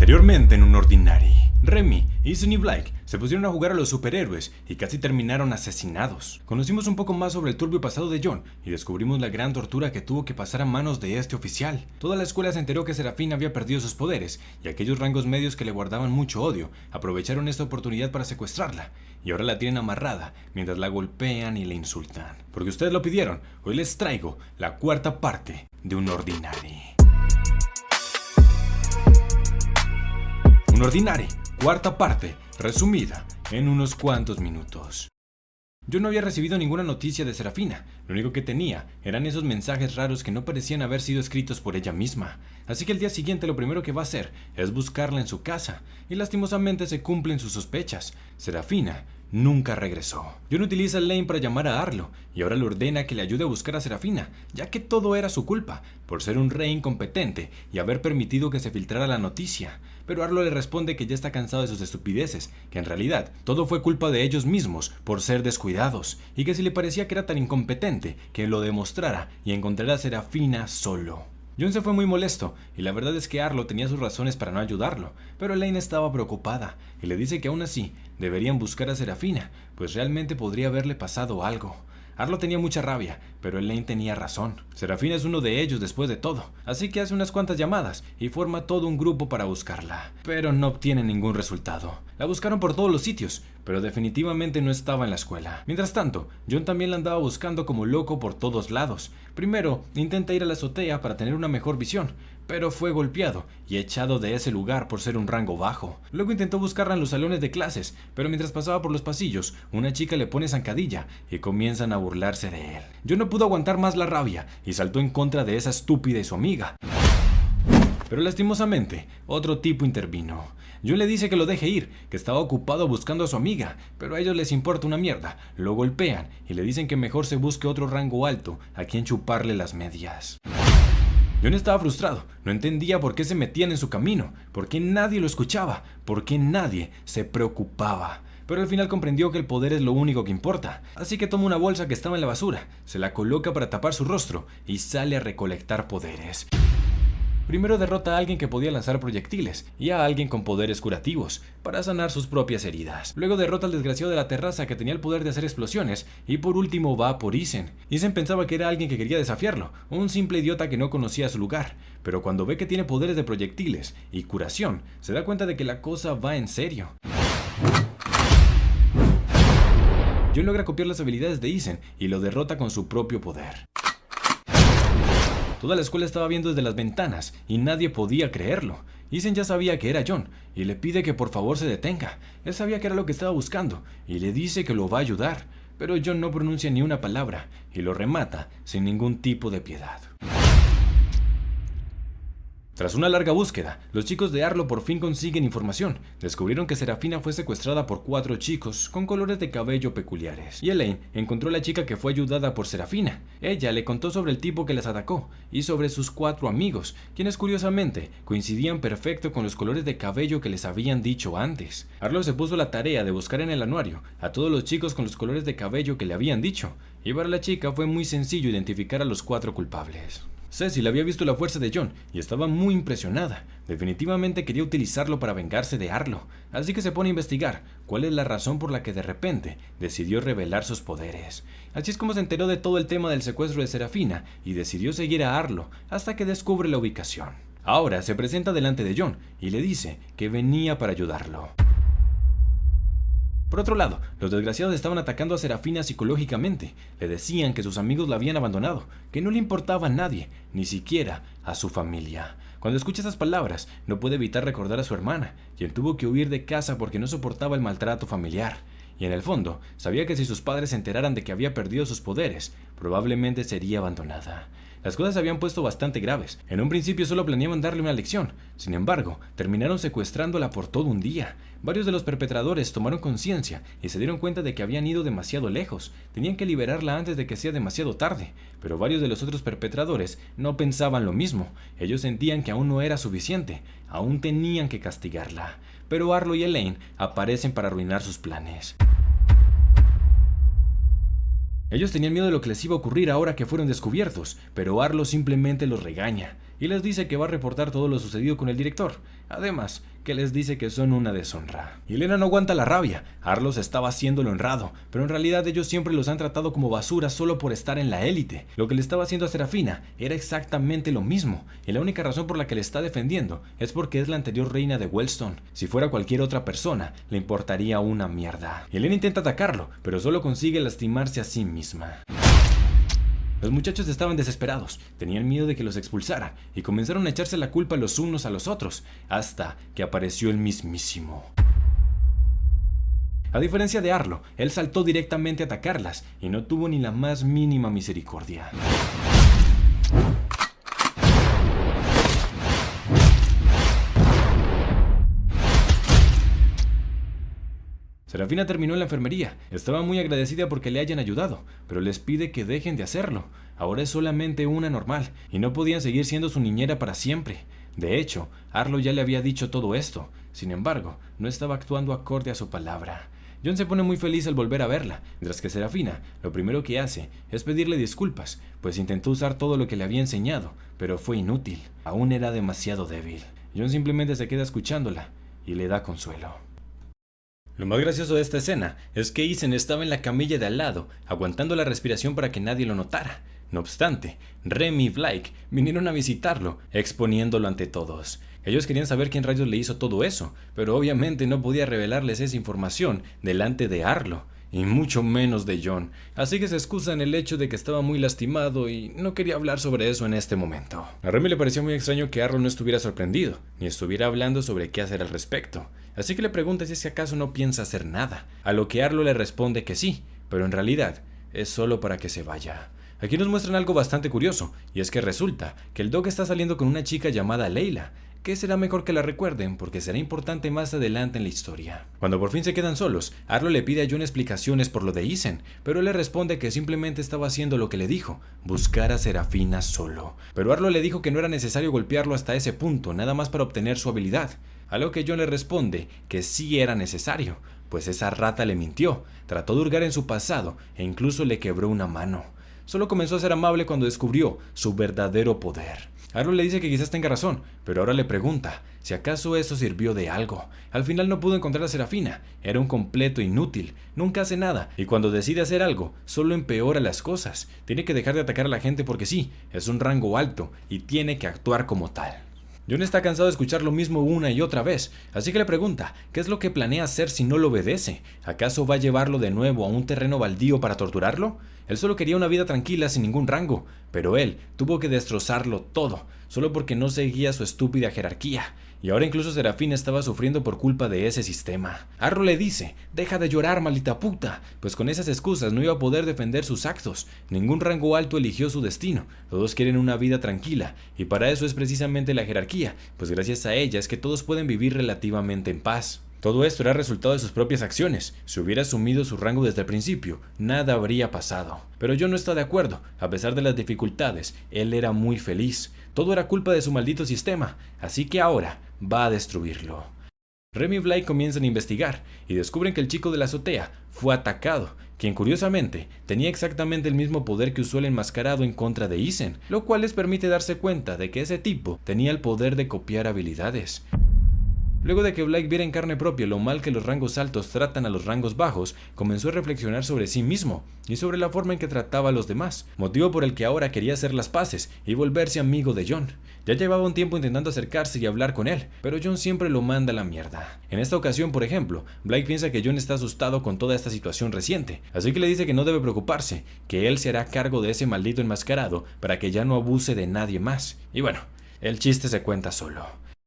Anteriormente en un Ordinary, Remy, Ethan y Blake se pusieron a jugar a los superhéroes y casi terminaron asesinados. Conocimos un poco más sobre el turbio pasado de John y descubrimos la gran tortura que tuvo que pasar a manos de este oficial. Toda la escuela se enteró que Serafina había perdido sus poderes y aquellos rangos medios que le guardaban mucho odio aprovecharon esta oportunidad para secuestrarla y ahora la tienen amarrada mientras la golpean y le insultan. Porque ustedes lo pidieron, hoy les traigo la cuarta parte de un Ordinary. Un Ordinary, cuarta parte, resumida en unos cuantos minutos. Yo no había recibido ninguna noticia de Serafina, lo único que tenía eran esos mensajes raros que no parecían haber sido escritos por ella misma. Así que el día siguiente lo primero que va a hacer es buscarla en su casa, y lastimosamente se cumplen sus sospechas. Serafina nunca regresó. John utiliza a Lane para llamar a Arlo, y ahora le ordena que le ayude a buscar a Serafina, ya que todo era su culpa, por ser un rey incompetente y haber permitido que se filtrara la noticia. Pero Arlo le responde que ya está cansado de sus estupideces, que en realidad todo fue culpa de ellos mismos por ser descuidados, y que si le parecía que era tan incompetente, que lo demostrara y encontrara a Serafina solo. John se fue muy molesto, y la verdad es que Arlo tenía sus razones para no ayudarlo, pero Elaine estaba preocupada, y le dice que aún así deberían buscar a Serafina, pues realmente podría haberle pasado algo. Arlo tenía mucha rabia, pero Elaine tenía razón. Serafina es uno de ellos después de todo, así que hace unas cuantas llamadas y forma todo un grupo para buscarla, pero no obtiene ningún resultado. La buscaron por todos los sitios, pero definitivamente no estaba en la escuela. Mientras tanto, John también la andaba buscando como loco por todos lados. Primero, intenta ir a la azotea para tener una mejor visión, pero fue golpeado y echado de ese lugar por ser un rango bajo. Luego intentó buscarla en los salones de clases, pero mientras pasaba por los pasillos, una chica le pone zancadilla y comienzan a burlarse de él. John no pudo aguantar más la rabia y saltó en contra de esa estúpida y su amiga. Pero lastimosamente, otro tipo intervino. John le dice que lo deje ir, que estaba ocupado buscando a su amiga, pero a ellos les importa una mierda. Lo golpean y le dicen que mejor se busque otro rango alto a quien chuparle las medias. John estaba frustrado, no entendía por qué se metían en su camino, por qué nadie lo escuchaba, por qué nadie se preocupaba. Pero al final comprendió que el poder es lo único que importa, así que toma una bolsa que estaba en la basura, se la coloca para tapar su rostro y sale a recolectar poderes. Primero derrota a alguien que podía lanzar proyectiles y a alguien con poderes curativos para sanar sus propias heridas. Luego derrota al desgraciado de la terraza que tenía el poder de hacer explosiones y por último va por Ethan. Ethan pensaba que era alguien que quería desafiarlo, un simple idiota que no conocía su lugar, pero cuando ve que tiene poderes de proyectiles y curación, se da cuenta de que la cosa va en serio. John logra copiar las habilidades de Ethan y lo derrota con su propio poder. Toda la escuela estaba viendo desde las ventanas y nadie podía creerlo. Ethan ya sabía que era John y le pide que por favor se detenga. Él sabía que era lo que estaba buscando y le dice que lo va a ayudar, pero John no pronuncia ni una palabra y lo remata sin ningún tipo de piedad. Tras una larga búsqueda, los chicos de Arlo por fin consiguen información. Descubrieron que Serafina fue secuestrada por 4 chicos con colores de cabello peculiares. Y Elaine encontró a la chica que fue ayudada por Serafina. Ella le contó sobre el tipo que las atacó y sobre sus 4 amigos, quienes curiosamente coincidían perfecto con los colores de cabello que les habían dicho antes. Arlo se puso la tarea de buscar en el anuario a todos los chicos con los colores de cabello que le habían dicho. Y para la chica fue muy sencillo identificar a los 4 culpables. Cecil había visto la fuerza de John y estaba muy impresionada. Definitivamente quería utilizarlo para vengarse de Arlo, así que se pone a investigar cuál es la razón por la que de repente decidió revelar sus poderes. Así es como se enteró de todo el tema del secuestro de Serafina y decidió seguir a Arlo hasta que descubre la ubicación. Ahora se presenta delante de John y le dice que venía para ayudarlo. Por otro lado, los desgraciados estaban atacando a Serafina psicológicamente. Le decían que sus amigos la habían abandonado, que no le importaba a nadie, ni siquiera a su familia. Cuando escucha esas palabras, no puede evitar recordar a su hermana, quien tuvo que huir de casa porque no soportaba el maltrato familiar. Y en el fondo, sabía que si sus padres se enteraran de que había perdido sus poderes, probablemente sería abandonada. Las cosas se habían puesto bastante graves. En un principio solo planeaban darle una lección. Sin embargo, terminaron secuestrándola por todo un día. Varios de los perpetradores tomaron conciencia y se dieron cuenta de que habían ido demasiado lejos. Tenían que liberarla antes de que sea demasiado tarde. Pero varios de los otros perpetradores no pensaban lo mismo. Ellos sentían que aún no era suficiente. Aún tenían que castigarla. Pero Arlo y Elaine aparecen para arruinar sus planes. Ellos tenían miedo de lo que les iba a ocurrir ahora que fueron descubiertos, pero Arlo simplemente los regaña y les dice que va a reportar todo lo sucedido con el director. Además, que les dice que son una deshonra. Y Elena no aguanta la rabia. Arlos estaba haciéndolo honrado, pero en realidad ellos siempre los han tratado como basura solo por estar en la élite. Lo que le estaba haciendo a Serafina era exactamente lo mismo, y la única razón por la que le está defendiendo es porque es la anterior reina de Wellstone. Si fuera cualquier otra persona, le importaría una mierda. Y Elena intenta atacarlo, pero solo consigue lastimarse a sí misma. Los muchachos estaban desesperados, tenían miedo de que los expulsaran y comenzaron a echarse la culpa los unos a los otros, hasta que apareció el mismísimo. A diferencia de Arlo, él saltó directamente a atacarlas y no tuvo ni la más mínima misericordia. Serafina terminó en la enfermería. Estaba muy agradecida porque le hayan ayudado, pero les pide que dejen de hacerlo. Ahora es solamente una normal, y no podían seguir siendo su niñera para siempre. De hecho, Arlo ya le había dicho todo esto. Sin embargo, no estaba actuando acorde a su palabra. John se pone muy feliz al volver a verla, mientras que Serafina lo primero que hace es pedirle disculpas, pues intentó usar todo lo que le había enseñado, pero fue inútil. Aún era demasiado débil. John simplemente se queda escuchándola y le da consuelo. Lo más gracioso de esta escena es que Ethan estaba en la camilla de al lado, aguantando la respiración para que nadie lo notara. No obstante, Remy y Blake vinieron a visitarlo, exponiéndolo ante todos. Ellos querían saber quién rayos le hizo todo eso, pero obviamente no podía revelarles esa información delante de Arlo, y mucho menos de John, así que se excusan el hecho de que estaba muy lastimado y no quería hablar sobre eso en este momento. A Remy le pareció muy extraño que Arlo no estuviera sorprendido, ni estuviera hablando sobre qué hacer al respecto, así que le pregunta si es que acaso no piensa hacer nada, a lo que Arlo le responde que sí, pero en realidad es solo para que se vaya. Aquí nos muestran algo bastante curioso, y es que resulta que el Doc está saliendo con una chica llamada Layla, que será mejor que la recuerden porque será importante más adelante en la historia. Cuando por fin se quedan solos, Arlo le pide a John explicaciones por lo de Ethan, pero él le responde que simplemente estaba haciendo lo que le dijo, buscar a Serafina solo. Pero Arlo le dijo que no era necesario golpearlo hasta ese punto, nada más para obtener su habilidad, a lo que John le responde que sí era necesario, pues esa rata le mintió, trató de hurgar en su pasado e incluso le quebró una mano. Solo comenzó a ser amable cuando descubrió su verdadero poder. Arlo le dice que quizás tenga razón, pero ahora le pregunta si acaso eso sirvió de algo. Al final no pudo encontrar a Serafina, era un completo inútil, nunca hace nada, y cuando decide hacer algo, solo empeora las cosas. Tiene que dejar de atacar a la gente porque sí, es un rango alto, y tiene que actuar como tal. John está cansado de escuchar lo mismo una y otra vez, así que le pregunta qué es lo que planea hacer si no lo obedece. ¿Acaso va a llevarlo de nuevo a un terreno baldío para torturarlo? Él solo quería una vida tranquila sin ningún rango, pero él tuvo que destrozarlo todo, solo porque no seguía su estúpida jerarquía. Y ahora incluso Serafina estaba sufriendo por culpa de ese sistema. Arlo le dice, deja de llorar, maldita puta, pues con esas excusas no iba a poder defender sus actos. Ningún rango alto eligió su destino, todos quieren una vida tranquila, y para eso es precisamente la jerarquía, pues gracias a ella es que todos pueden vivir relativamente en paz. Todo esto era resultado de sus propias acciones. Si hubiera asumido su rango desde el principio, nada habría pasado. Pero John no está de acuerdo. A pesar de las dificultades, él era muy feliz. Todo era culpa de su maldito sistema, así que ahora va a destruirlo. Remy y Blake comienzan a investigar y descubren que el chico de la azotea fue atacado, quien curiosamente tenía exactamente el mismo poder que usó el enmascarado en contra de Ethan, lo cual les permite darse cuenta de que ese tipo tenía el poder de copiar habilidades. Luego de que Blake viera en carne propia lo mal que los rangos altos tratan a los rangos bajos, comenzó a reflexionar sobre sí mismo y sobre la forma en que trataba a los demás, motivo por el que ahora quería hacer las paces y volverse amigo de John. Ya llevaba un tiempo intentando acercarse y hablar con él, pero John siempre lo manda a la mierda. En esta ocasión, por ejemplo, Blake piensa que John está asustado con toda esta situación reciente, así que le dice que no debe preocuparse, que él se hará cargo de ese maldito enmascarado para que ya no abuse de nadie más. Y bueno, el chiste se cuenta solo.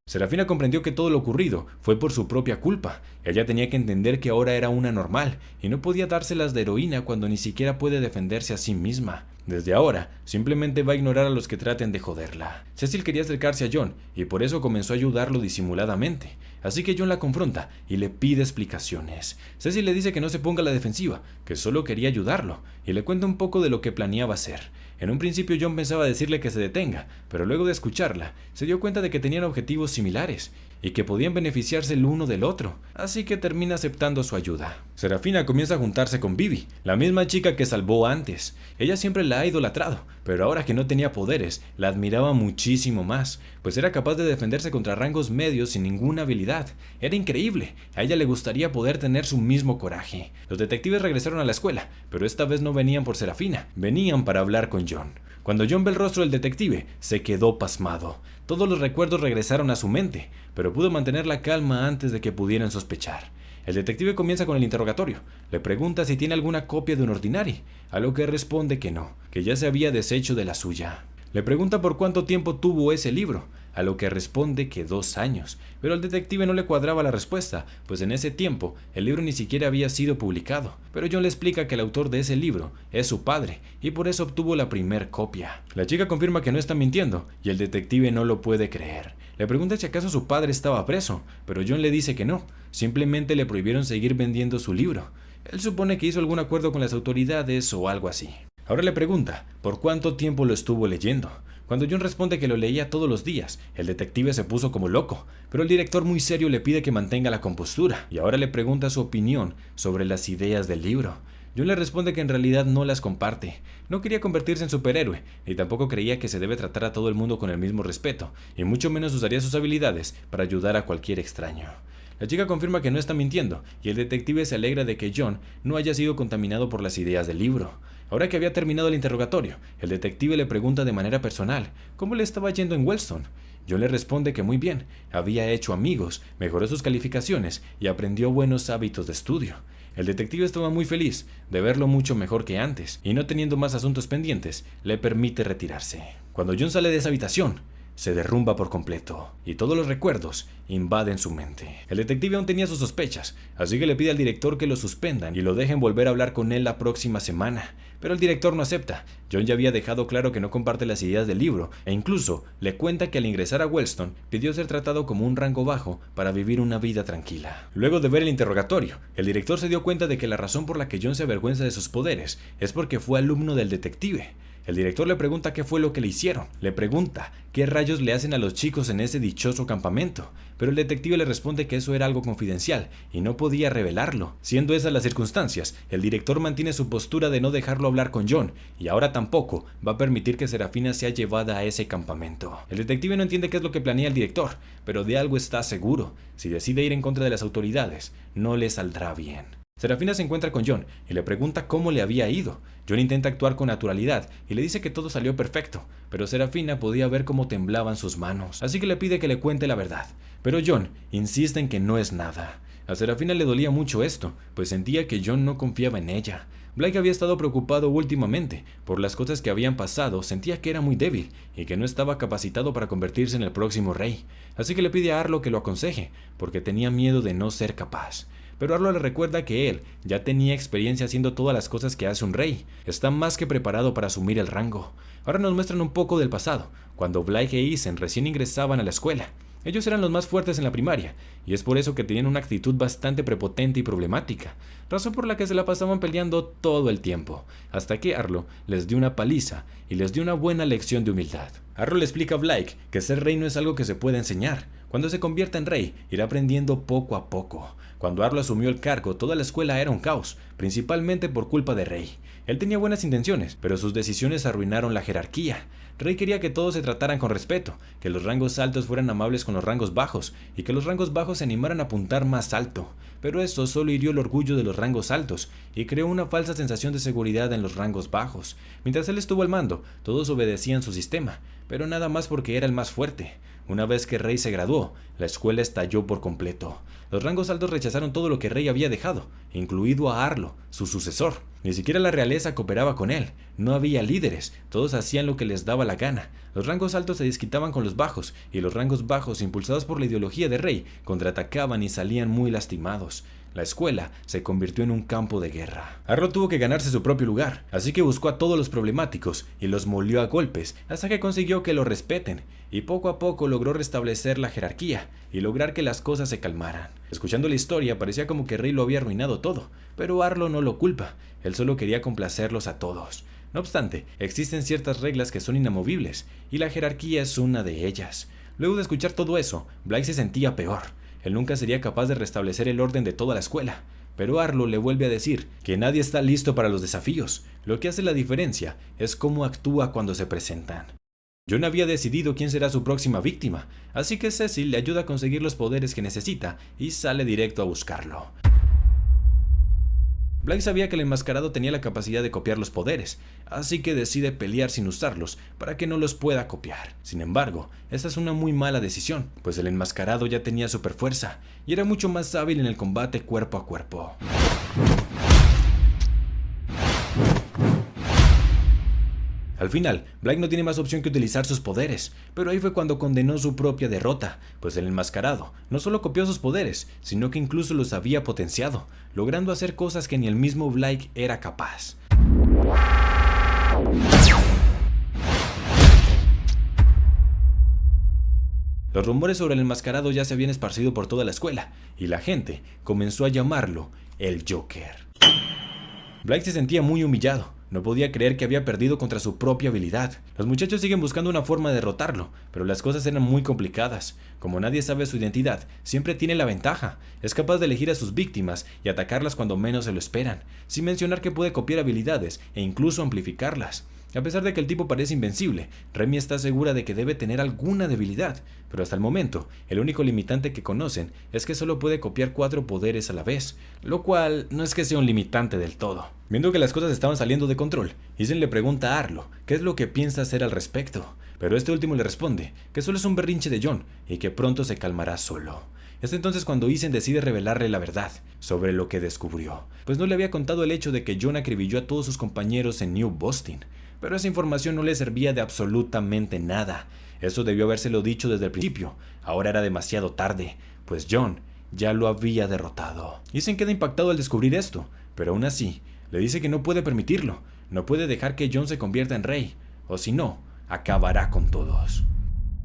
Serafina comprendió que todo lo ocurrido fue por su propia culpa. Ella tenía que entender que ahora era una normal y no podía dárselas de heroína cuando ni siquiera puede defenderse a sí misma. Desde ahora, simplemente va a ignorar a los que traten de joderla. Cecil quería acercarse a John y por eso comenzó a ayudarlo disimuladamente. Así que John la confronta y le pide explicaciones. Cecil le dice que no se ponga a la defensiva, que solo quería ayudarlo, y le cuenta un poco de lo que planeaba hacer. En un principio John pensaba decirle que se detenga, pero luego de escucharla, se dio cuenta de que tenían objetivos similares, y que podían beneficiarse el uno del otro, así que termina aceptando su ayuda. Serafina comienza a juntarse con Vivi, la misma chica que salvó antes. Ella siempre la ha idolatrado, pero ahora que no tenía poderes, la admiraba muchísimo más, pues era capaz de defenderse contra rangos medios sin ninguna habilidad. Era increíble, a ella le gustaría poder tener su mismo coraje. Los detectives regresaron a la escuela, pero esta vez no venían por Serafina, venían para hablar con John. Cuando John ve el rostro del detective, se quedó pasmado. Todos los recuerdos regresaron a su mente, pero pudo mantener la calma antes de que pudieran sospechar. El detective comienza con el interrogatorio. Le pregunta si tiene alguna copia de un ordinario, a lo que responde que no, que ya se había deshecho de la suya. Le pregunta por cuánto tiempo tuvo ese libro, a lo que responde que 2 años, pero al detective no le cuadraba la respuesta, pues en ese tiempo el libro ni siquiera había sido publicado. Pero John le explica que el autor de ese libro es su padre, y por eso obtuvo la primer copia. La chica confirma que no está mintiendo, y el detective no lo puede creer. Le pregunta si acaso su padre estaba preso, pero John le dice que no, simplemente le prohibieron seguir vendiendo su libro. Él supone que hizo algún acuerdo con las autoridades o algo así. Ahora le pregunta por cuánto tiempo lo estuvo leyendo. Cuando John responde que lo leía todos los días, el detective se puso como loco, pero el director muy serio le pide que mantenga la compostura, y ahora le pregunta su opinión sobre las ideas del libro. John le responde que en realidad no las comparte. No quería convertirse en superhéroe, ni tampoco creía que se debe tratar a todo el mundo con el mismo respeto, y mucho menos usaría sus habilidades para ayudar a cualquier extraño. La chica confirma que no está mintiendo, y el detective se alegra de que John no haya sido contaminado por las ideas del libro. Ahora que había terminado el interrogatorio, el detective le pregunta de manera personal cómo le estaba yendo en Wellstone. John le responde que muy bien, había hecho amigos, mejoró sus calificaciones y aprendió buenos hábitos de estudio. El detective estaba muy feliz de verlo mucho mejor que antes, y no teniendo más asuntos pendientes, le permite retirarse. Cuando John sale de esa habitación, se derrumba por completo, y todos los recuerdos invaden su mente. El detective aún tenía sus sospechas, así que le pide al director que lo suspendan y lo dejen volver a hablar con él la próxima semana. Pero el director no acepta. John ya había dejado claro que no comparte las ideas del libro, e incluso le cuenta que al ingresar a Wellstone pidió ser tratado como un rango bajo para vivir una vida tranquila. Luego de ver el interrogatorio, el director se dio cuenta de que la razón por la que John se avergüenza de sus poderes es porque fue alumno del detective. El director le pregunta qué fue lo que le hicieron, le pregunta qué rayos le hacen a los chicos en ese dichoso campamento, pero el detective le responde que eso era algo confidencial y no podía revelarlo. Siendo esas las circunstancias, el director mantiene su postura de no dejarlo hablar con John, y ahora tampoco va a permitir que Serafina sea llevada a ese campamento. El detective no entiende qué es lo que planea el director, pero de algo está seguro: si decide ir en contra de las autoridades, no le saldrá bien. Serafina se encuentra con John y le pregunta cómo le había ido. John intenta actuar con naturalidad y le dice que todo salió perfecto, pero Serafina podía ver cómo temblaban sus manos, así que le pide que le cuente la verdad. Pero John insiste en que no es nada. A Serafina le dolía mucho esto, pues sentía que John no confiaba en ella. Blake había estado preocupado últimamente por las cosas que habían pasado, sentía que era muy débil y que no estaba capacitado para convertirse en el próximo rey, así que le pide a Arlo que lo aconseje, porque tenía miedo de no ser capaz. Pero Arlo le recuerda que él ya tenía experiencia haciendo todas las cosas que hace un rey. Está más que preparado para asumir el rango. Ahora nos muestran un poco del pasado, cuando Blake e Ethan recién ingresaban a la escuela. Ellos eran los más fuertes en la primaria, y es por eso que tenían una actitud bastante prepotente y problemática, razón por la que se la pasaban peleando todo el tiempo, hasta que Arlo les dio una paliza y les dio una buena lección de humildad. Arlo le explica a Blake que ser rey no es algo que se pueda enseñar. Cuando se convierta en rey, irá aprendiendo poco a poco. Cuando Arlo asumió el cargo, toda la escuela era un caos, principalmente por culpa de Rey. Él tenía buenas intenciones, pero sus decisiones arruinaron la jerarquía. Rey quería que todos se trataran con respeto, que los rangos altos fueran amables con los rangos bajos, y que los rangos bajos se animaran a apuntar más alto. Pero eso solo hirió el orgullo de los rangos altos, y creó una falsa sensación de seguridad en los rangos bajos. Mientras él estuvo al mando, todos obedecían su sistema, pero nada más porque era el más fuerte. Una vez que Rey se graduó, la escuela estalló por completo. Los rangos altos rechazaron todo lo que Rey había dejado, incluido a Arlo, su sucesor. Ni siquiera la realeza cooperaba con él. No había líderes, todos hacían lo que les daba la gana. Los rangos altos se desquitaban con los bajos, y los rangos bajos, impulsados por la ideología de Rey, contraatacaban y salían muy lastimados. La escuela se convirtió en un campo de guerra. Arlo tuvo que ganarse su propio lugar, así que buscó a todos los problemáticos y los molió a golpes hasta que consiguió que lo respeten, y poco a poco logró restablecer la jerarquía y lograr que las cosas se calmaran. Escuchando la historia parecía como que Rey lo había arruinado todo, pero Arlo no lo culpa, él solo quería complacerlos a todos. No obstante, existen ciertas reglas que son inamovibles, y la jerarquía es una de ellas. Luego de escuchar todo eso, Blake se sentía peor. Él nunca sería capaz de restablecer el orden de toda la escuela. Pero Arlo le vuelve a decir que nadie está listo para los desafíos. Lo que hace la diferencia es cómo actúa cuando se presentan. John había decidido quién será su próxima víctima, así que Cecil le ayuda a conseguir los poderes que necesita y sale directo a buscarlo. Blake sabía que el enmascarado tenía la capacidad de copiar los poderes, así que decide pelear sin usarlos para que no los pueda copiar. Sin embargo, esta es una muy mala decisión, pues el enmascarado ya tenía superfuerza y era mucho más hábil en el combate cuerpo a cuerpo. Al final, Blake no tiene más opción que utilizar sus poderes, pero ahí fue cuando condenó su propia derrota, pues el enmascarado no solo copió sus poderes, sino que incluso los había potenciado, logrando hacer cosas que ni el mismo Blake era capaz. Los rumores sobre el enmascarado ya se habían esparcido por toda la escuela, y la gente comenzó a llamarlo el Joker. Blake se sentía muy humillado. No podía creer que había perdido contra su propia habilidad. Los muchachos siguen buscando una forma de derrotarlo, pero las cosas eran muy complicadas. Como nadie sabe su identidad, siempre tiene la ventaja. Es capaz de elegir a sus víctimas y atacarlas cuando menos se lo esperan, sin mencionar que puede copiar habilidades e incluso amplificarlas. A pesar de que el tipo parece invencible, Remy está segura de que debe tener alguna debilidad, pero hasta el momento, el único limitante que conocen es que solo puede copiar 4 poderes a la vez, lo cual no es que sea un limitante del todo. Viendo que las cosas estaban saliendo de control, Ethan le pregunta a Arlo qué es lo que piensa hacer al respecto, pero este último le responde que solo es un berrinche de John y que pronto se calmará solo. Es entonces cuando Ethan decide revelarle la verdad sobre lo que descubrió, pues no le había contado el hecho de que John acribilló a todos sus compañeros en New Boston. Pero esa información no le servía de absolutamente nada. Eso debió habérselo dicho desde el principio. Ahora era demasiado tarde, pues John ya lo había derrotado. Ethan queda impactado al descubrir esto, pero aún así, le dice que no puede permitirlo. No puede dejar que John se convierta en rey, o si no, acabará con todos.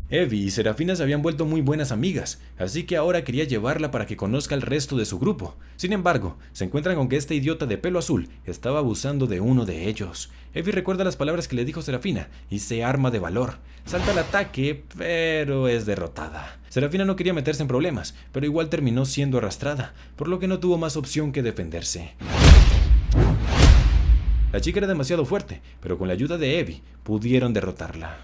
Evie y Serafina se habían vuelto muy buenas amigas, así que ahora quería llevarla para que conozca al resto de su grupo. Sin embargo, se encuentran con que este idiota de pelo azul estaba abusando de uno de ellos. Evie recuerda las palabras que le dijo Serafina y se arma de valor. Salta al ataque, pero es derrotada. Serafina no quería meterse en problemas, pero igual terminó siendo arrastrada, por lo que no tuvo más opción que defenderse. La chica era demasiado fuerte, pero con la ayuda de Evie pudieron derrotarla.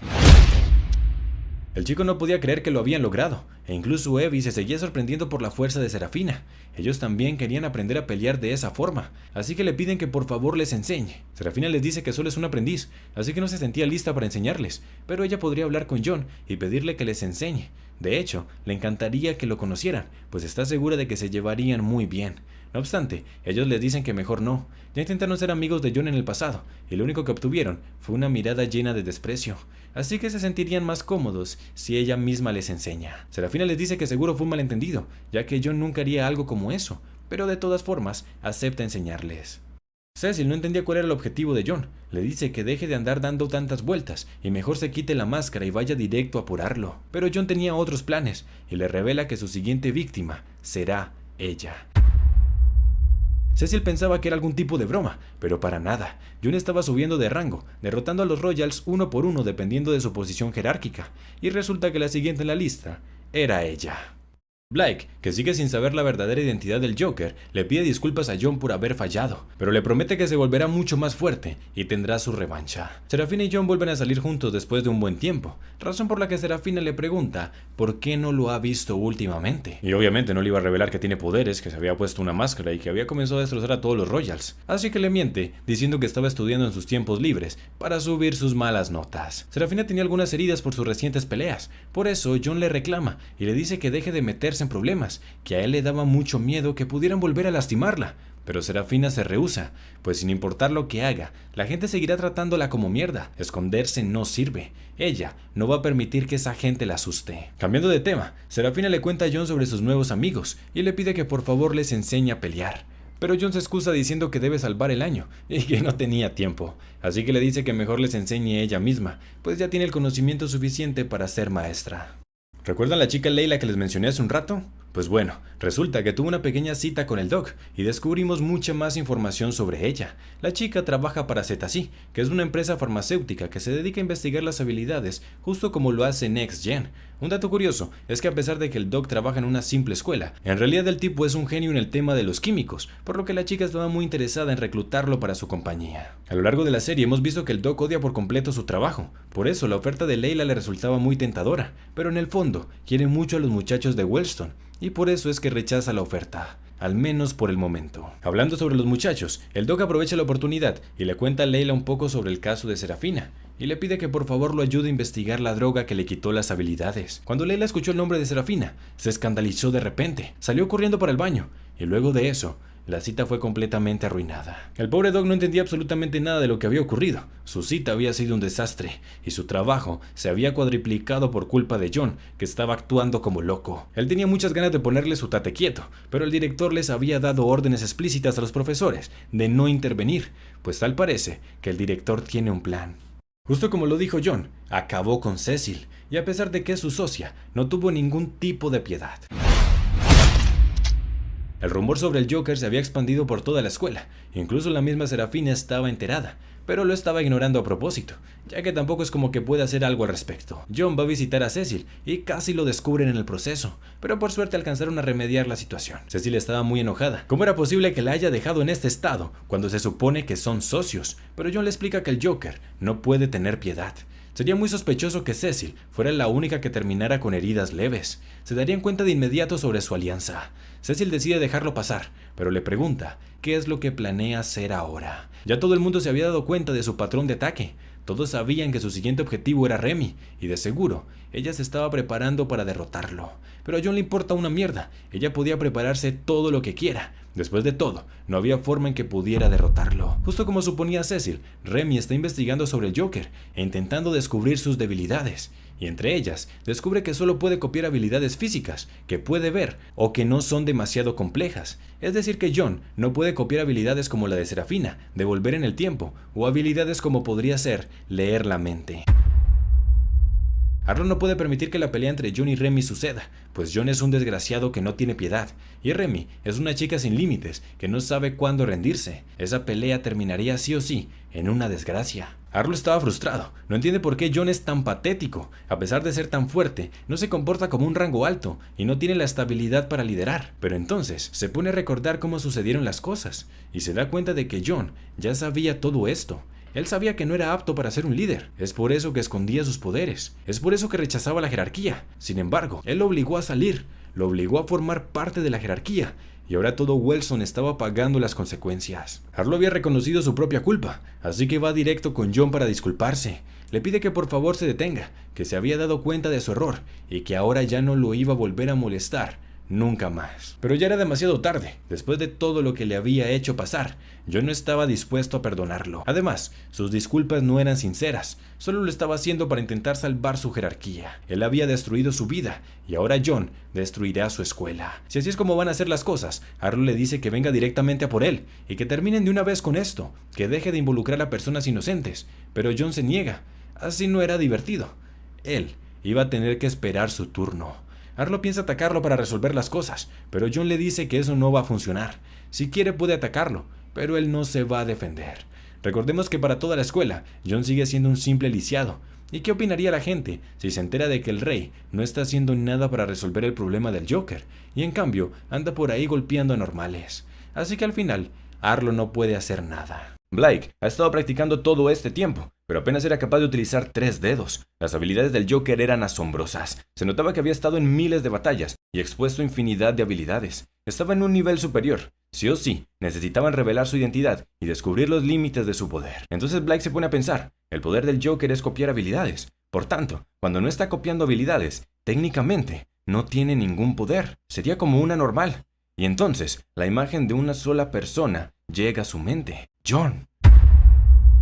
El chico no podía creer que lo habían logrado, e incluso Evie se seguía sorprendiendo por la fuerza de Serafina. Ellos también querían aprender a pelear de esa forma, así que le piden que por favor les enseñe. Serafina les dice que solo es un aprendiz, así que no se sentía lista para enseñarles, pero ella podría hablar con John y pedirle que les enseñe. De hecho, le encantaría que lo conocieran, pues está segura de que se llevarían muy bien. No obstante, ellos les dicen que mejor no. Ya intentaron ser amigos de John en el pasado, y lo único que obtuvieron fue una mirada llena de desprecio. Así que se sentirían más cómodos si ella misma les enseña. Serafina les dice que seguro fue un malentendido, ya que John nunca haría algo como eso, pero de todas formas, acepta enseñarles. Cecil no entendía cuál era el objetivo de John. Le dice que deje de andar dando tantas vueltas y mejor se quite la máscara y vaya directo a apurarlo. Pero John tenía otros planes y le revela que su siguiente víctima será ella. Cecil pensaba que era algún tipo de broma, pero para nada. John estaba subiendo de rango, derrotando a los Royals uno por uno dependiendo de su posición jerárquica, y resulta que la siguiente en la lista era ella. Blake, que sigue sin saber la verdadera identidad del Joker, le pide disculpas a John por haber fallado, pero le promete que se volverá mucho más fuerte y tendrá su revancha. Serafina y John vuelven a salir juntos después de un buen tiempo, razón por la que Serafina le pregunta por qué no lo ha visto últimamente. Y obviamente no le iba a revelar que tiene poderes, que se había puesto una máscara y que había comenzado a destrozar a todos los Royals, así que le miente, diciendo que estaba estudiando en sus tiempos libres para subir sus malas notas. Serafina tenía algunas heridas por sus recientes peleas, por eso John le reclama y le dice que deje de meterse en problemas, que a él le daba mucho miedo que pudieran volver a lastimarla. Pero Serafina se rehúsa, pues sin importar lo que haga, la gente seguirá tratándola como mierda. Esconderse no sirve. Ella no va a permitir que esa gente la asuste. Cambiando de tema, Serafina le cuenta a John sobre sus nuevos amigos y le pide que por favor les enseñe a pelear. Pero John se excusa diciendo que debe salvar el año y que no tenía tiempo, así que le dice que mejor les enseñe ella misma, pues ya tiene el conocimiento suficiente para ser maestra. ¿Recuerdan la chica Leila que les mencioné hace un rato? Pues bueno, resulta que tuvo una pequeña cita con el Doc y descubrimos mucha más información sobre ella. La chica trabaja para Cetací, que es una empresa farmacéutica que se dedica a investigar las habilidades, justo como lo hace Next Gen. Un dato curioso es que a pesar de que el Doc trabaja en una simple escuela, en realidad el tipo es un genio en el tema de los químicos, por lo que la chica estaba muy interesada en reclutarlo para su compañía. A lo largo de la serie hemos visto que el Doc odia por completo su trabajo, por eso la oferta de Layla le resultaba muy tentadora, pero en el fondo quiere mucho a los muchachos de Wellstone, y por eso es que rechaza la oferta, al menos por el momento. Hablando sobre los muchachos, el Doc aprovecha la oportunidad y le cuenta a Layla un poco sobre el caso de Serafina, y le pide que por favor lo ayude a investigar la droga que le quitó las habilidades. Cuando Layla escuchó el nombre de Serafina, se escandalizó de repente, salió corriendo para el baño, y luego de eso, la cita fue completamente arruinada. El pobre Doc no entendía absolutamente nada de lo que había ocurrido. Su cita había sido un desastre, y su trabajo se había cuadriplicado por culpa de John, que estaba actuando como loco. Él tenía muchas ganas de ponerle su tate quieto, pero el director les había dado órdenes explícitas a los profesores de no intervenir, pues tal parece que el director tiene un plan. Justo como lo dijo John, acabó con Cecil, y a pesar de que es su socia, no tuvo ningún tipo de piedad. El rumor sobre el Joker se había expandido por toda la escuela, incluso la misma Serafina estaba enterada, pero lo estaba ignorando a propósito, ya que tampoco es como que pueda hacer algo al respecto. John va a visitar a Cecil y casi lo descubren en el proceso, pero por suerte alcanzaron a remediar la situación. Cecil estaba muy enojada. ¿Cómo era posible que la haya dejado en este estado cuando se supone que son socios? Pero John le explica que el Joker no puede tener piedad. Sería muy sospechoso que Cecil fuera la única que terminara con heridas leves. Se darían cuenta de inmediato sobre su alianza. Cecil decide dejarlo pasar, pero le pregunta qué es lo que planea hacer ahora. Ya todo el mundo se había dado cuenta de su patrón de ataque. Todos sabían que su siguiente objetivo era Remy, y de seguro, ella se estaba preparando para derrotarlo. Pero a John le importa una mierda, ella podía prepararse todo lo que quiera. Después de todo, no había forma en que pudiera derrotarlo. Justo como suponía Cecil, Remy está investigando sobre el Joker e intentando descubrir sus debilidades. Y entre ellas, descubre que solo puede copiar habilidades físicas, que puede ver, o que no son demasiado complejas. Es decir que John no puede copiar habilidades como la de Serafina, de volver en el tiempo, o habilidades como podría ser leer la mente. Arlo no puede permitir que la pelea entre John y Remy suceda, pues John es un desgraciado que no tiene piedad, y Remy es una chica sin límites que no sabe cuándo rendirse. Esa pelea terminaría sí o sí en una desgracia. Arlo estaba frustrado, no entiende por qué John es tan patético. A pesar de ser tan fuerte, no se comporta como un rango alto y no tiene la estabilidad para liderar. Pero entonces se pone a recordar cómo sucedieron las cosas y se da cuenta de que John ya sabía todo esto. Él sabía que no era apto para ser un líder, es por eso que escondía sus poderes, es por eso que rechazaba la jerarquía. Sin embargo, él lo obligó a salir, lo obligó a formar parte de la jerarquía, y ahora todo Wellstone estaba pagando las consecuencias. Arlo había reconocido su propia culpa, así que va directo con John para disculparse. Le pide que por favor se detenga, que se había dado cuenta de su error, y que ahora ya no lo iba a volver a molestar. Nunca más. Pero ya era demasiado tarde. Después de todo lo que le había hecho pasar, John no estaba dispuesto a perdonarlo. Además, sus disculpas no eran sinceras, solo lo estaba haciendo para intentar salvar su jerarquía. Él había destruido su vida, y ahora John destruirá su escuela. Si así es como van a ser las cosas, Arlo le dice que venga directamente a por él, y que terminen de una vez con esto, que deje de involucrar a personas inocentes. Pero John se niega. Así no era divertido. Él iba a tener que esperar su turno. Arlo piensa atacarlo para resolver las cosas, pero John le dice que eso no va a funcionar. Si quiere puede atacarlo, pero él no se va a defender. Recordemos que para toda la escuela, John sigue siendo un simple lisiado. ¿Y qué opinaría la gente si se entera de que el rey no está haciendo nada para resolver el problema del Joker, y en cambio anda por ahí golpeando a normales? Así que al final, Arlo no puede hacer nada. Blake ha estado practicando todo este tiempo, pero apenas era capaz de utilizar 3 dedos. Las habilidades del Joker eran asombrosas. Se notaba que había estado en miles de batallas y expuesto a infinidad de habilidades. Estaba en un nivel superior. Sí o sí, necesitaban revelar su identidad y descubrir los límites de su poder. Entonces Blake se pone a pensar, el poder del Joker es copiar habilidades. Por tanto, cuando no está copiando habilidades, técnicamente no tiene ningún poder. Sería como una normal. Y entonces, la imagen de una sola persona llega a su mente. John.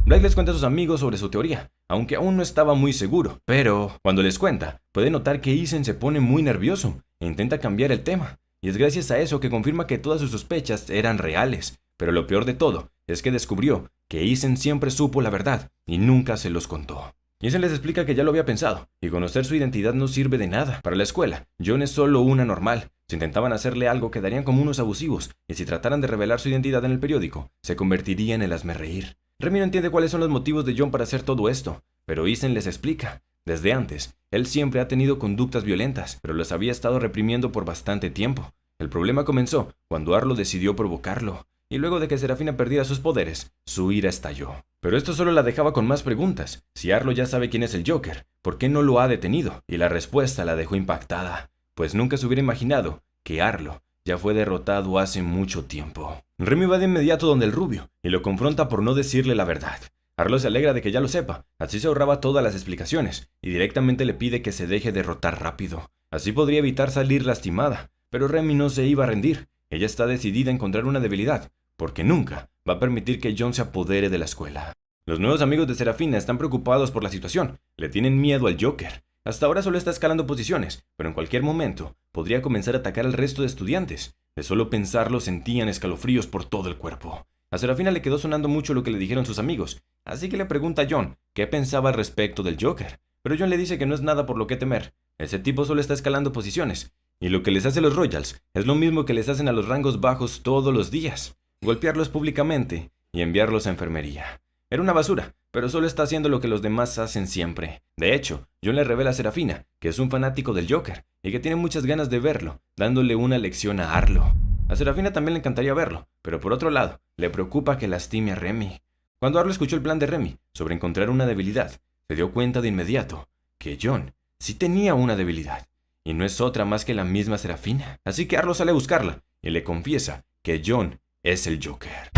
Blake les cuenta a sus amigos sobre su teoría, aunque aún no estaba muy seguro. Pero, cuando les cuenta, puede notar que Ethan se pone muy nervioso e intenta cambiar el tema. Y es gracias a eso que confirma que todas sus sospechas eran reales. Pero lo peor de todo es que descubrió que Ethan siempre supo la verdad y nunca se los contó. Ethan les explica que ya lo había pensado, y conocer su identidad no sirve de nada. Para la escuela, John es solo una normal. Si intentaban hacerle algo, quedarían como unos abusivos, y si trataran de revelar su identidad en el periódico, se convertiría en el hazmerreír. Remy no entiende cuáles son los motivos de John para hacer todo esto, pero Ethan les explica. Desde antes, él siempre ha tenido conductas violentas, pero las había estado reprimiendo por bastante tiempo. El problema comenzó cuando Arlo decidió provocarlo, y luego de que Serafina perdiera sus poderes, su ira estalló. Pero esto solo la dejaba con más preguntas. Si Arlo ya sabe quién es el Joker, ¿por qué no lo ha detenido? Y la respuesta la dejó impactada, pues nunca se hubiera imaginado que Arlo ya fue derrotado hace mucho tiempo. Remy va de inmediato donde el rubio, y lo confronta por no decirle la verdad. Arlo se alegra de que ya lo sepa, así se ahorraba todas las explicaciones, y directamente le pide que se deje derrotar rápido. Así podría evitar salir lastimada, pero Remy no se iba a rendir. Ella está decidida a encontrar una debilidad, porque nunca va a permitir que John se apodere de la escuela. Los nuevos amigos de Serafina están preocupados por la situación, le tienen miedo al Joker. Hasta ahora solo está escalando posiciones, pero en cualquier momento podría comenzar a atacar al resto de estudiantes. De solo pensarlo sentían escalofríos por todo el cuerpo. A Serafina le quedó sonando mucho lo que le dijeron sus amigos, así que le pregunta a John qué pensaba al respecto del Joker. Pero John le dice que no es nada por lo que temer, ese tipo solo está escalando posiciones, y lo que les hace a los Royals es lo mismo que les hacen a los rangos bajos todos los días, golpearlos públicamente y enviarlos a enfermería. Era una basura, pero solo está haciendo lo que los demás hacen siempre. De hecho, John le revela a Serafina que es un fanático del Joker y que tiene muchas ganas de verlo, dándole una lección a Arlo. A Serafina también le encantaría verlo, pero por otro lado, le preocupa que lastime a Remy. Cuando Arlo escuchó el plan de Remy sobre encontrar una debilidad, se dio cuenta de inmediato que John sí tenía una debilidad, y no es otra más que la misma Serafina. Así que Arlo sale a buscarla y le confiesa que John es el Joker.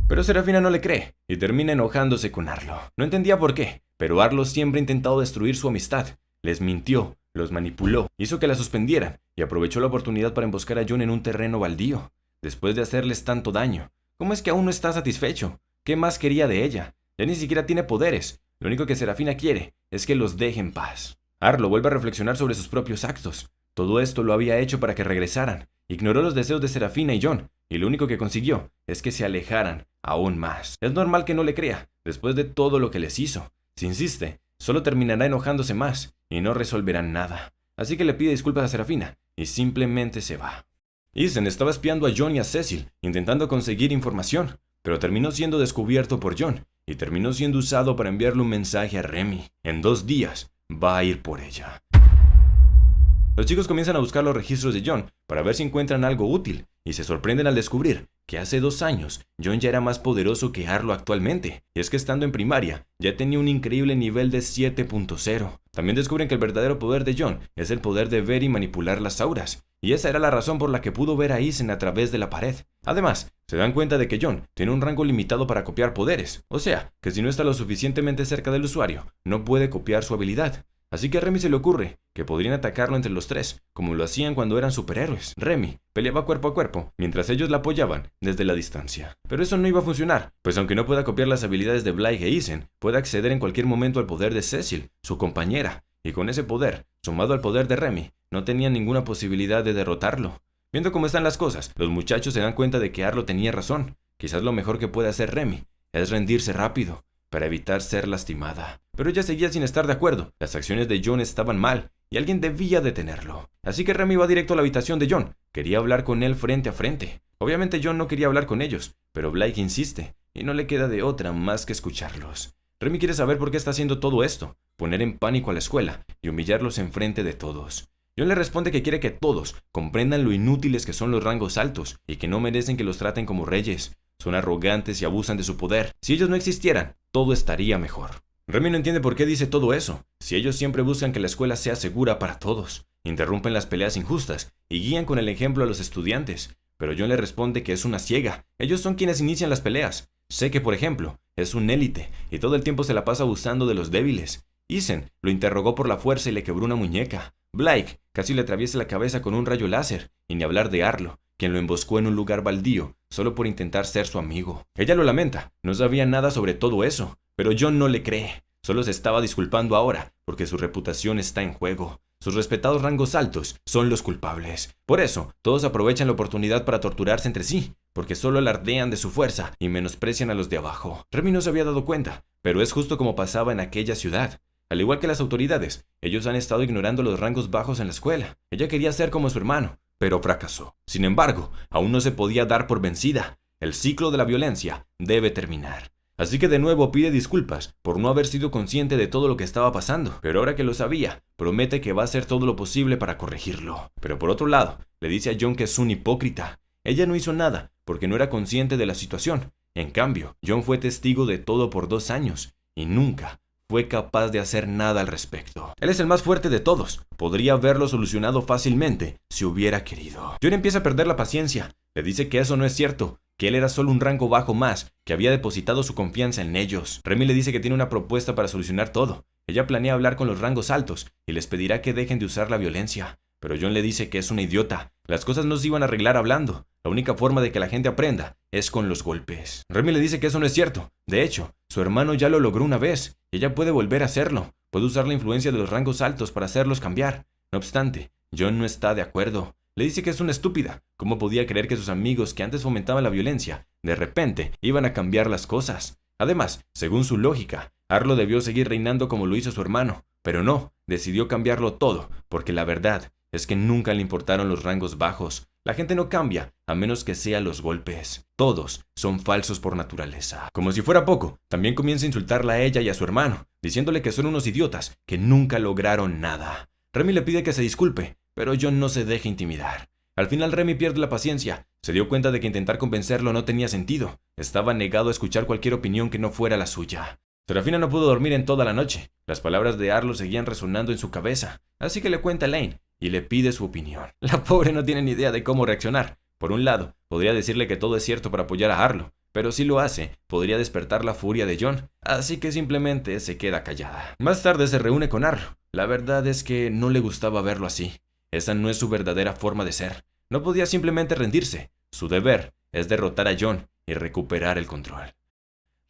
Pero Serafina no le cree y termina enojándose con Arlo. No entendía por qué, pero Arlo siempre ha intentado destruir su amistad. Les mintió, los manipuló, hizo que la suspendieran y aprovechó la oportunidad para emboscar a John en un terreno baldío. Después de hacerles tanto daño, ¿cómo es que aún no está satisfecho? ¿Qué más quería de ella? Ya ni siquiera tiene poderes. Lo único que Serafina quiere es que los deje en paz. Arlo vuelve a reflexionar sobre sus propios actos. Todo esto lo había hecho para que regresaran. Ignoró los deseos de Serafina y John, y lo único que consiguió es que se alejaran aún más. Es normal que no le crea, después de todo lo que les hizo. Si insiste, solo terminará enojándose más, y no resolverán nada. Así que le pide disculpas a Serafina, y simplemente se va. Ethan estaba espiando a John y a Cecil, intentando conseguir información, pero terminó siendo descubierto por John, y terminó siendo usado para enviarle un mensaje a Remy. En 2 días, va a ir por ella. Los chicos comienzan a buscar los registros de John para ver si encuentran algo útil, y se sorprenden al descubrir que hace 2 años John ya era más poderoso que Arlo actualmente, y es que estando en primaria ya tenía un increíble nivel de 7.0. También descubren que el verdadero poder de John es el poder de ver y manipular las auras, y esa era la razón por la que pudo ver a Ethan a través de la pared. Además, se dan cuenta de que John tiene un rango limitado para copiar poderes, o sea, que si no está lo suficientemente cerca del usuario, no puede copiar su habilidad. Así que a Remy se le ocurre que podrían atacarlo entre los 3, como lo hacían cuando eran superhéroes. Remy peleaba cuerpo a cuerpo, mientras ellos la apoyaban desde la distancia. Pero eso no iba a funcionar, pues aunque no pueda copiar las habilidades de Blythe e Ethan, puede acceder en cualquier momento al poder de Cecil, su compañera, y con ese poder, sumado al poder de Remy, no tenían ninguna posibilidad de derrotarlo. Viendo cómo están las cosas, los muchachos se dan cuenta de que Arlo tenía razón. Quizás lo mejor que puede hacer Remy es rendirse rápido, para evitar ser lastimada. Pero ella seguía sin estar de acuerdo. Las acciones de John estaban mal, y alguien debía detenerlo. Así que Remy va directo a la habitación de John. Quería hablar con él frente a frente. Obviamente John no quería hablar con ellos, pero Blythe insiste, y no le queda de otra más que escucharlos. Remy quiere saber por qué está haciendo todo esto, poner en pánico a la escuela y humillarlos enfrente de todos. John le responde que quiere que todos comprendan lo inútiles que son los rangos altos y que no merecen que los traten como reyes. Son arrogantes y abusan de su poder. Si ellos no existieran, todo estaría mejor. Remy no entiende por qué dice todo eso, si ellos siempre buscan que la escuela sea segura para todos, interrumpen las peleas injustas y guían con el ejemplo a los estudiantes. Pero John le responde que es una ciega, ellos son quienes inician las peleas. Sé que, por ejemplo, es un élite y todo el tiempo se la pasa abusando de los débiles. Ethan lo interrogó por la fuerza y le quebró una muñeca. Blythe casi le atraviesa la cabeza con un rayo láser, y ni hablar de Arlo, quien lo emboscó en un lugar baldío, solo por intentar ser su amigo. Ella lo lamenta, no sabía nada sobre todo eso, pero John no le cree. Solo se estaba disculpando ahora, porque su reputación está en juego. Sus respetados rangos altos son los culpables. Por eso, todos aprovechan la oportunidad para torturarse entre sí, porque solo alardean de su fuerza y menosprecian a los de abajo. Remy no se había dado cuenta, pero es justo como pasaba en aquella ciudad. Al igual que las autoridades, ellos han estado ignorando los rangos bajos en la escuela. Ella quería ser como su hermano, pero fracasó. Sin embargo, aún no se podía dar por vencida. El ciclo de la violencia debe terminar. Así que de nuevo pide disculpas por no haber sido consciente de todo lo que estaba pasando, pero ahora que lo sabía, promete que va a hacer todo lo posible para corregirlo. Pero por otro lado, le dice a John que es un hipócrita. Ella no hizo nada porque no era consciente de la situación. En cambio, John fue testigo de todo por 2 años y nunca fue capaz de hacer nada al respecto. Él es el más fuerte de todos. Podría haberlo solucionado fácilmente si hubiera querido. John empieza a perder la paciencia. Le dice que eso no es cierto, que él era solo un rango bajo más, que había depositado su confianza en ellos. Remy le dice que tiene una propuesta para solucionar todo. Ella planea hablar con los rangos altos y les pedirá que dejen de usar la violencia. Pero John le dice que es una idiota. Las cosas no se iban a arreglar hablando. La única forma de que la gente aprenda es con los golpes. Remy le dice que eso no es cierto. De hecho, su hermano ya lo logró una vez y ella puede volver a hacerlo. Puede usar la influencia de los rangos altos para hacerlos cambiar. No obstante, John no está de acuerdo. Le dice que es una estúpida. ¿Cómo podía creer que sus amigos que antes fomentaban la violencia, de repente iban a cambiar las cosas? Además, según su lógica, Arlo debió seguir reinando como lo hizo su hermano. Pero no, decidió cambiarlo todo, porque la verdad es que nunca le importaron los rangos bajos. La gente no cambia, a menos que sean los golpes. Todos son falsos por naturaleza. Como si fuera poco, también comienza a insultarla a ella y a su hermano, diciéndole que son unos idiotas, que nunca lograron nada. Remy le pide que se disculpe, pero John no se deja intimidar. Al final Remy pierde la paciencia. Se dio cuenta de que intentar convencerlo no tenía sentido. Estaba negado a escuchar cualquier opinión que no fuera la suya. Serafina no pudo dormir en toda la noche. Las palabras de Arlo seguían resonando en su cabeza, así que le cuenta a Elaine y le pide su opinión. La pobre no tiene ni idea de cómo reaccionar. Por un lado, podría decirle que todo es cierto para apoyar a Arlo, pero si lo hace, podría despertar la furia de John, así que simplemente se queda callada. Más tarde se reúne con Arlo. La verdad es que no le gustaba verlo así. Esa no es su verdadera forma de ser. No podía simplemente rendirse. Su deber es derrotar a John y recuperar el control.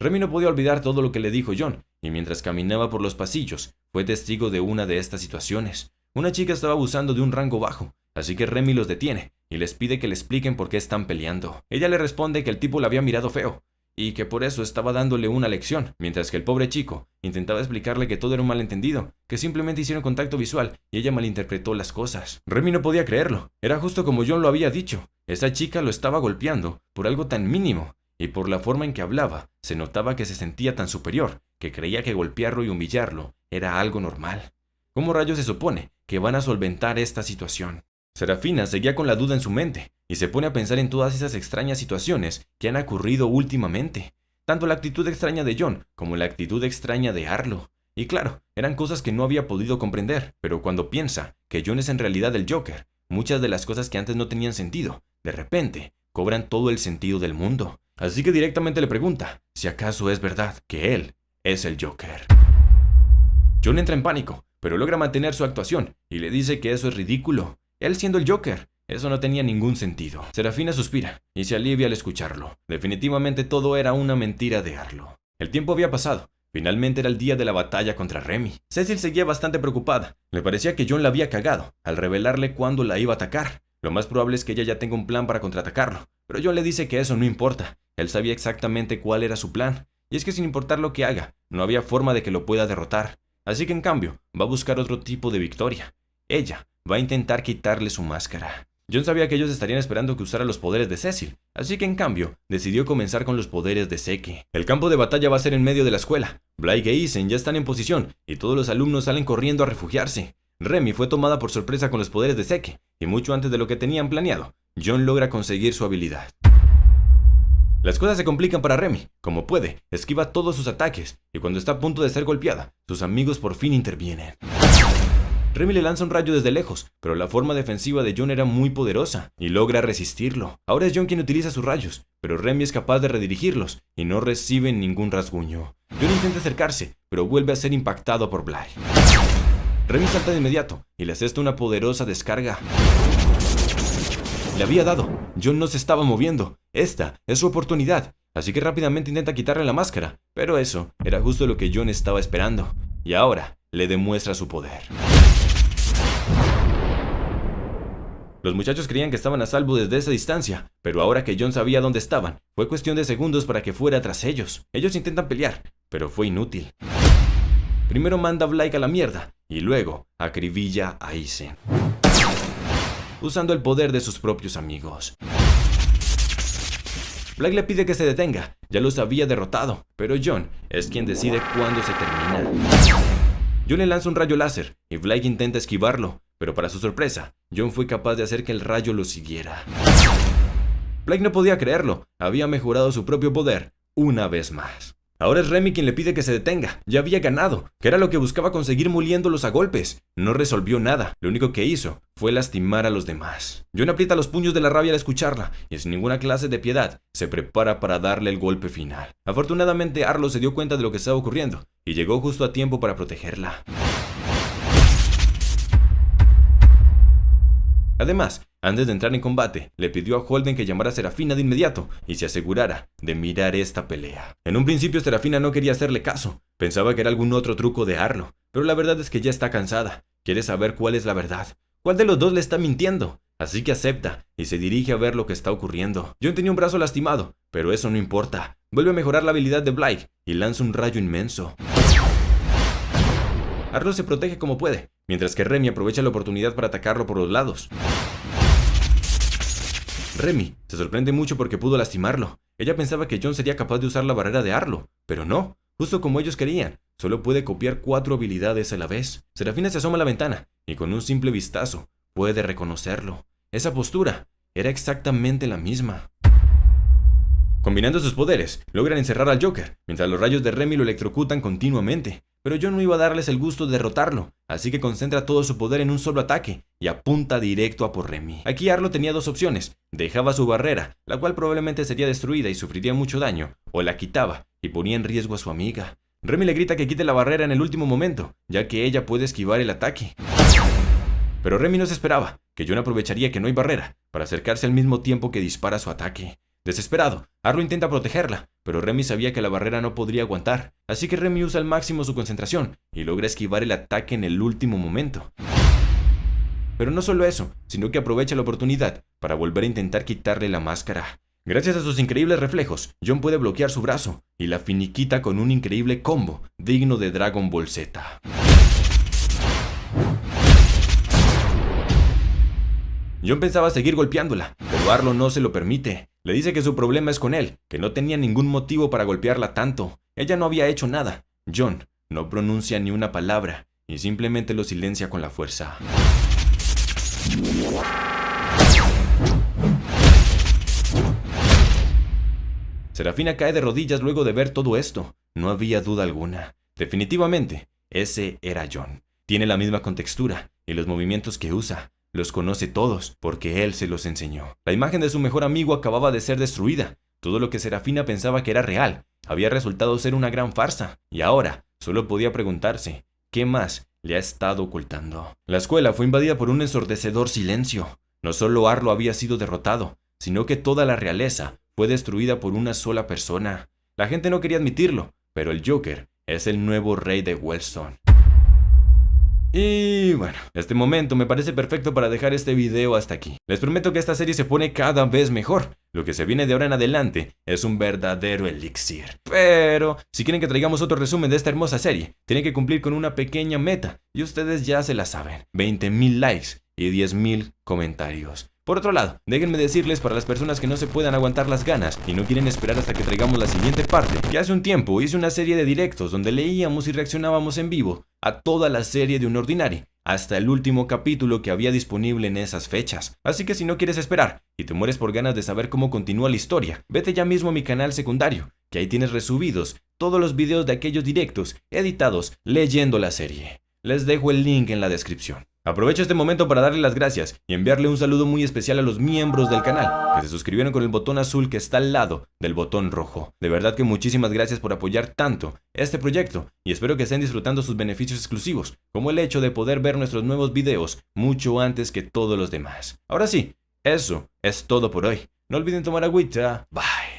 Remy no podía olvidar todo lo que le dijo John, y mientras caminaba por los pasillos, fue testigo de una de estas situaciones. Una chica estaba abusando de un rango bajo, así que Remy los detiene y les pide que le expliquen por qué están peleando. Ella le responde que el tipo la había mirado feo y que por eso estaba dándole una lección, mientras que el pobre chico intentaba explicarle que todo era un malentendido, que simplemente hicieron contacto visual y ella malinterpretó las cosas. Remy no podía creerlo. Era justo como John lo había dicho. Esa chica lo estaba golpeando por algo tan mínimo, y por la forma en que hablaba, se notaba que se sentía tan superior, que creía que golpearlo y humillarlo era algo normal. ¿Cómo rayos se supone que van a solventar esta situación? Serafina seguía con la duda en su mente, y se pone a pensar en todas esas extrañas situaciones que han ocurrido últimamente. Tanto la actitud extraña de John, como la actitud extraña de Arlo. Y claro, eran cosas que no había podido comprender, pero cuando piensa que John es en realidad el Joker, muchas de las cosas que antes no tenían sentido, de repente, cobran todo el sentido del mundo. Así que directamente le pregunta si acaso es verdad que él es el Joker. John entra en pánico, pero logra mantener su actuación y le dice que eso es ridículo. Él siendo el Joker, eso no tenía ningún sentido. Serafina suspira y se alivia al escucharlo. Definitivamente todo era una mentira de Arlo. El tiempo había pasado. Finalmente era el día de la batalla contra Remy. Cecil seguía bastante preocupada. Le parecía que John la había cagado al revelarle cuándo la iba a atacar. Lo más probable es que ella ya tenga un plan para contraatacarlo, pero John le dice que eso no importa. Él sabía exactamente cuál era su plan, y es que sin importar lo que haga, no había forma de que lo pueda derrotar. Así que en cambio, va a buscar otro tipo de victoria. Ella va a intentar quitarle su máscara. John sabía que ellos estarían esperando que usara los poderes de Cecil, así que en cambio, decidió comenzar con los poderes de Seki. El campo de batalla va a ser en medio de la escuela. Blake e Eisen ya están en posición, y todos los alumnos salen corriendo a refugiarse. Remy fue tomada por sorpresa con los poderes de Seki, y mucho antes de lo que tenían planeado, John logra conseguir su habilidad. Las cosas se complican para Remy. Como puede, esquiva todos sus ataques, y cuando está a punto de ser golpeada, sus amigos por fin intervienen. Remy le lanza un rayo desde lejos, pero la forma defensiva de John era muy poderosa, y logra resistirlo. Ahora es John quien utiliza sus rayos, pero Remy es capaz de redirigirlos, y no recibe ningún rasguño. John intenta acercarse, pero vuelve a ser impactado por Blake. Remy salta de inmediato, y le asesta una poderosa descarga. Le había dado. John no se estaba moviendo. Esta es su oportunidad, así que rápidamente intenta quitarle la máscara, pero eso era justo lo que John estaba esperando, y ahora le demuestra su poder. Los muchachos creían que estaban a salvo desde esa distancia, pero ahora que John sabía dónde estaban, fue cuestión de segundos para que fuera tras ellos. Ellos intentan pelear, pero fue inútil. Primero manda a Blake a la mierda y luego acribilla a Aizen, usando el poder de sus propios amigos. Blake le pide que se detenga, ya los había derrotado, pero John es quien decide cuándo se termina. John le lanza un rayo láser y Blake intenta esquivarlo, pero para su sorpresa, John fue capaz de hacer que el rayo lo siguiera. Blake no podía creerlo, había mejorado su propio poder una vez más. Ahora es Remy quien le pide que se detenga, ya había ganado, que era lo que buscaba conseguir moliéndolos a golpes. No resolvió nada, lo único que hizo fue lastimar a los demás. John aprieta los puños de la rabia al escucharla y sin ninguna clase de piedad se prepara para darle el golpe final. Afortunadamente Arlo se dio cuenta de lo que estaba ocurriendo y llegó justo a tiempo para protegerla. Además, antes de entrar en combate, le pidió a Holden que llamara a Serafina de inmediato y se asegurara de mirar esta pelea. En un principio Serafina no quería hacerle caso, pensaba que era algún otro truco de Arlo, pero la verdad es que ya está cansada, quiere saber cuál es la verdad, cuál de los dos le está mintiendo, así que acepta y se dirige a ver lo que está ocurriendo. John tenía un brazo lastimado, pero eso no importa, vuelve a mejorar la habilidad de Blake y lanza un rayo inmenso. Arlo se protege como puede, mientras que Remy aprovecha la oportunidad para atacarlo por los lados. Remy se sorprende mucho porque pudo lastimarlo. Ella pensaba que John sería capaz de usar la barrera de Arlo, pero no, justo como ellos querían. Solo puede copiar 4 habilidades a la vez. Serafina se asoma a la ventana y con un simple vistazo puede reconocerlo. Esa postura era exactamente la misma. Combinando sus poderes, logran encerrar al Joker, mientras los rayos de Remy lo electrocutan continuamente. Pero John no iba a darles el gusto de derrotarlo, así que concentra todo su poder en un solo ataque y apunta directo a por Remy. Aquí Arlo tenía dos opciones: dejaba su barrera, la cual probablemente sería destruida y sufriría mucho daño, o la quitaba y ponía en riesgo a su amiga. Remy le grita que quite la barrera en el último momento, ya que ella puede esquivar el ataque. Pero Remy no se esperaba que John aprovecharía que no hay barrera para acercarse al mismo tiempo que dispara su ataque. Desesperado, Arlo intenta protegerla, pero Remy sabía que la barrera no podría aguantar, así que Remy usa al máximo su concentración y logra esquivar el ataque en el último momento. Pero no solo eso, sino que aprovecha la oportunidad para volver a intentar quitarle la máscara. Gracias a sus increíbles reflejos, John puede bloquear su brazo y la finiquita con un increíble combo digno de Dragon Ball Z. John pensaba seguir golpeándola, pero Arlo no se lo permite. Le dice que su problema es con él, que no tenía ningún motivo para golpearla tanto. Ella no había hecho nada. John no pronuncia ni una palabra y simplemente lo silencia con la fuerza. Serafina cae de rodillas luego de ver todo esto. No había duda alguna. Definitivamente, ese era John. Tiene la misma contextura y los movimientos que usa. Los conoce todos, porque él se los enseñó. La imagen de su mejor amigo acababa de ser destruida. Todo lo que Serafina pensaba que era real había resultado ser una gran farsa, y ahora solo podía preguntarse, ¿qué más le ha estado ocultando? La escuela fue invadida por un ensordecedor silencio. No solo Arlo había sido derrotado, sino que toda la realeza fue destruida por una sola persona. La gente no quería admitirlo, pero el Joker es el nuevo rey de Wellstone. Y bueno, este momento me parece perfecto para dejar este video hasta aquí. Les prometo que esta serie se pone cada vez mejor. Lo que se viene de ahora en adelante es un verdadero elixir. Pero si quieren que traigamos otro resumen de esta hermosa serie, tienen que cumplir con una pequeña meta, y ustedes ya se la saben: 20,000 likes y 10,000 comentarios. Por otro lado, déjenme decirles, para las personas que no se puedan aguantar las ganas y no quieren esperar hasta que traigamos la siguiente parte, que hace un tiempo hice una serie de directos donde leíamos y reaccionábamos en vivo a toda la serie de Unordinary, hasta el último capítulo que había disponible en esas fechas. Así que si no quieres esperar y te mueres por ganas de saber cómo continúa la historia, vete ya mismo a mi canal secundario, que ahí tienes resubidos todos los videos de aquellos directos editados leyendo la serie. Les dejo el link en la descripción. Aprovecho este momento para darle las gracias y enviarle un saludo muy especial a los miembros del canal, que se suscribieron con el botón azul que está al lado del botón rojo. De verdad que muchísimas gracias por apoyar tanto este proyecto y espero que estén disfrutando sus beneficios exclusivos, como el hecho de poder ver nuestros nuevos videos mucho antes que todos los demás. Ahora sí, eso es todo por hoy. No olviden tomar agüita. Bye.